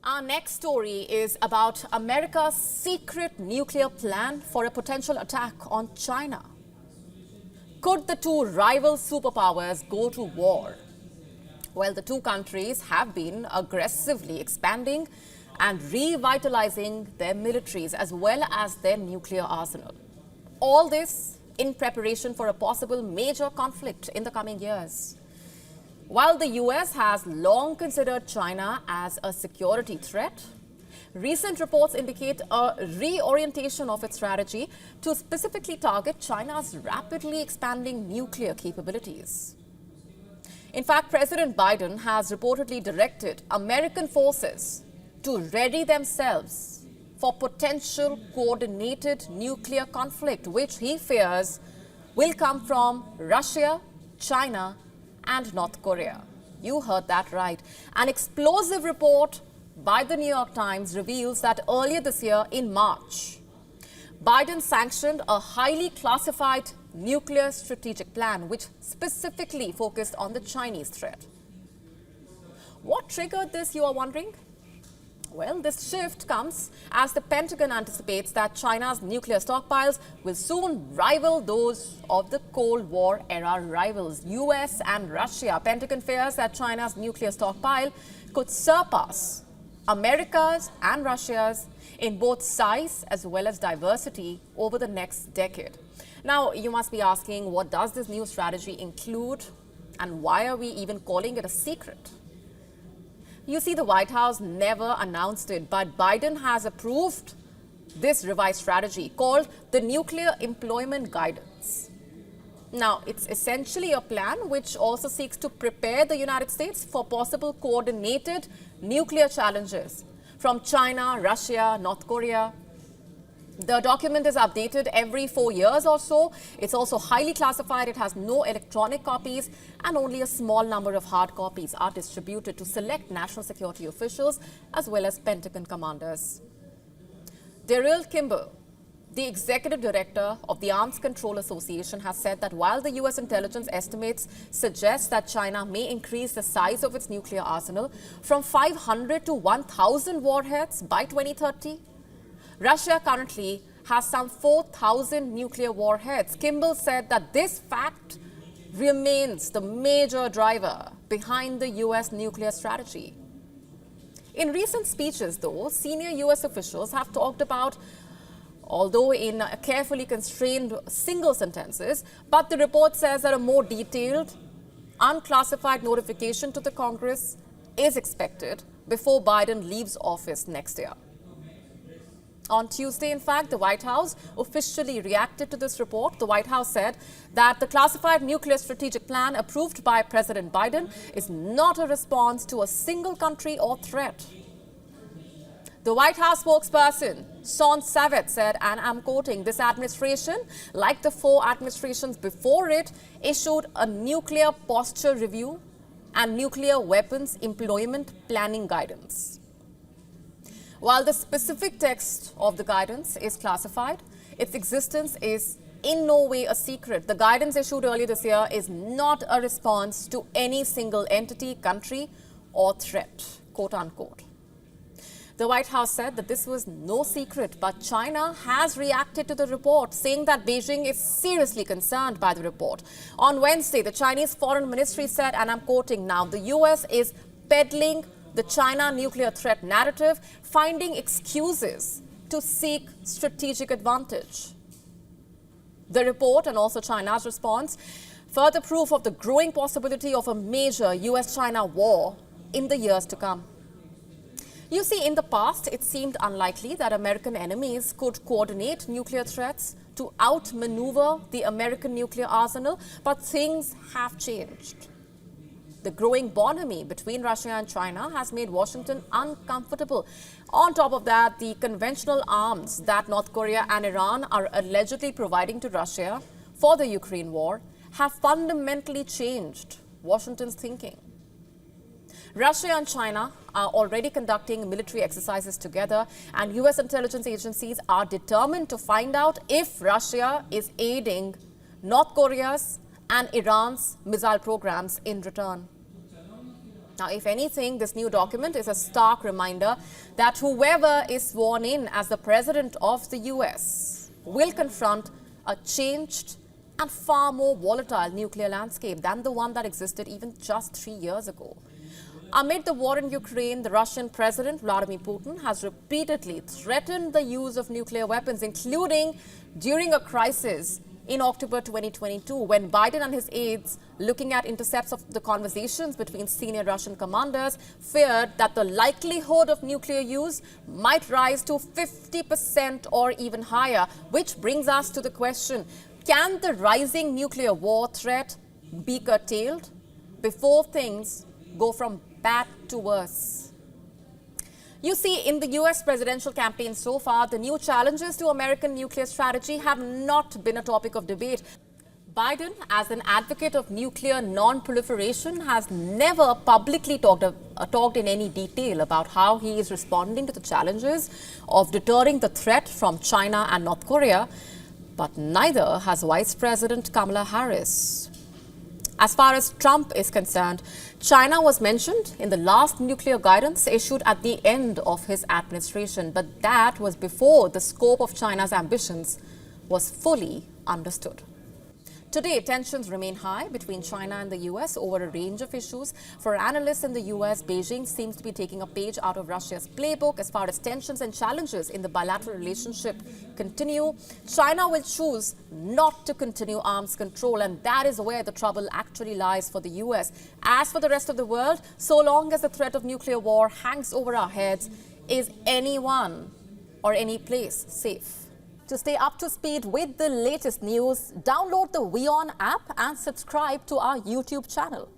Our next story is about America's secret nuclear plan for a potential attack on China. Could the two rival superpowers go to war? Well, the two countries have been aggressively expanding and revitalizing their militaries as well as their nuclear arsenal. All this in preparation for a possible major conflict in the coming years. While the US has long considered China as a security threat, recent reports indicate a reorientation of its strategy to specifically target China's rapidly expanding nuclear capabilities. In fact, President Biden has reportedly directed American forces to ready themselves for potential coordinated nuclear conflict, which he fears will come from Russia, China, and North Korea. You heard that right. An explosive report by the New York Times reveals that earlier this year, in March, Biden sanctioned a highly classified nuclear strategic plan which specifically focused on the Chinese threat. What triggered this, you are wondering? Well, this shift comes as the Pentagon anticipates that China's nuclear stockpiles will soon rival those of the Cold War era rivals, US and Russia. Pentagon fears that China's nuclear stockpile could surpass America's and Russia's in both size as well as diversity over the next decade. Now, you must be asking, what does this new strategy include and why are we even calling it a secret? You see, the White House never announced it, but Biden has approved this revised strategy called the Nuclear Employment Guidance. Now, it's essentially a plan which also seeks to prepare the United States for possible coordinated nuclear challenges from China, Russia, North Korea. The document is updated every 4 years or so. It's also highly classified. It has no electronic copies and only a small number of hard copies are distributed to select national security officials as well as Pentagon commanders. Daryl Kimball, the executive director of the Arms Control Association, has said that while the US intelligence estimates suggest that China may increase the size of its nuclear arsenal from 500 to 1,000 warheads by 2030, Russia currently has some 4,000 nuclear warheads. Kimball said that this fact remains the major driver behind the US nuclear strategy. In recent speeches, though, senior US officials have talked about, although in carefully constrained single sentences, but the report says that a more detailed, unclassified notification to the Congress is expected before Biden leaves office next year. On Tuesday, in fact, the White House officially reacted to this report. The White House said that the classified nuclear strategic plan approved by President Biden is not a response to a single country or threat. The White House spokesperson, Sean Savett, said, and I'm quoting, "This administration, like the 4 administrations before it, issued a nuclear posture review and nuclear weapons employment planning guidance." While the specific text of the guidance is classified, its existence is in no way a secret. The guidance issued earlier this year is not a response to any single entity, country, or threat, quote unquote. The White House said that this was no secret, but China has reacted to the report, saying that Beijing is seriously concerned by the report. On Wednesday, the Chinese Foreign Ministry said, and I'm quoting now, "The US is peddling the China nuclear threat narrative, finding excuses to seek strategic advantage." The report and also China's response further proof of the growing possibility of a major US-China war in the years to come. You see, in the past, it seemed unlikely that American enemies could coordinate nuclear threats to outmaneuver the American nuclear arsenal, but things have changed. The growing bonhomie between Russia and China has made Washington uncomfortable. On top of that, the conventional arms that North Korea and Iran are allegedly providing to Russia for the Ukraine war have fundamentally changed Washington's thinking. Russia and China are already conducting military exercises together, and US intelligence agencies are determined to find out if Russia is aiding North Korea's and Iran's missile programs in return. Now, if anything, this new document is a stark reminder that whoever is sworn in as the president of the US will confront a changed and far more volatile nuclear landscape than the one that existed even just 3 years ago. Amid the war in Ukraine, the Russian President Vladimir Putin has repeatedly threatened the use of nuclear weapons, including during a crisis in October 2022, when Biden and his aides, looking at intercepts of the conversations between senior Russian commanders, feared that the likelihood of nuclear use might rise to 50% or even higher, which brings us to the question, can the rising nuclear war threat be curtailed before things go from bad to worse? You see, in the US presidential campaign so far, the new challenges to American nuclear strategy have not been a topic of debate. Biden, as an advocate of nuclear non-proliferation, has never publicly talked in any detail about how he is responding to the challenges of deterring the threat from China and North Korea, but neither has Vice President Kamala Harris. As far as Trump is concerned, China was mentioned in the last nuclear guidance issued at the end of his administration, but that was before the scope of China's ambitions was fully understood. Today, tensions remain high between China and the US over a range of issues. For analysts in the US, Beijing seems to be taking a page out of Russia's playbook as far as tensions and challenges in the bilateral relationship continue. China will choose not to continue arms control, and that is where the trouble actually lies for the US. As for the rest of the world, so long as the threat of nuclear war hangs over our heads, is anyone or any place safe? To stay up to speed with the latest news, download the WION app and subscribe to our YouTube channel.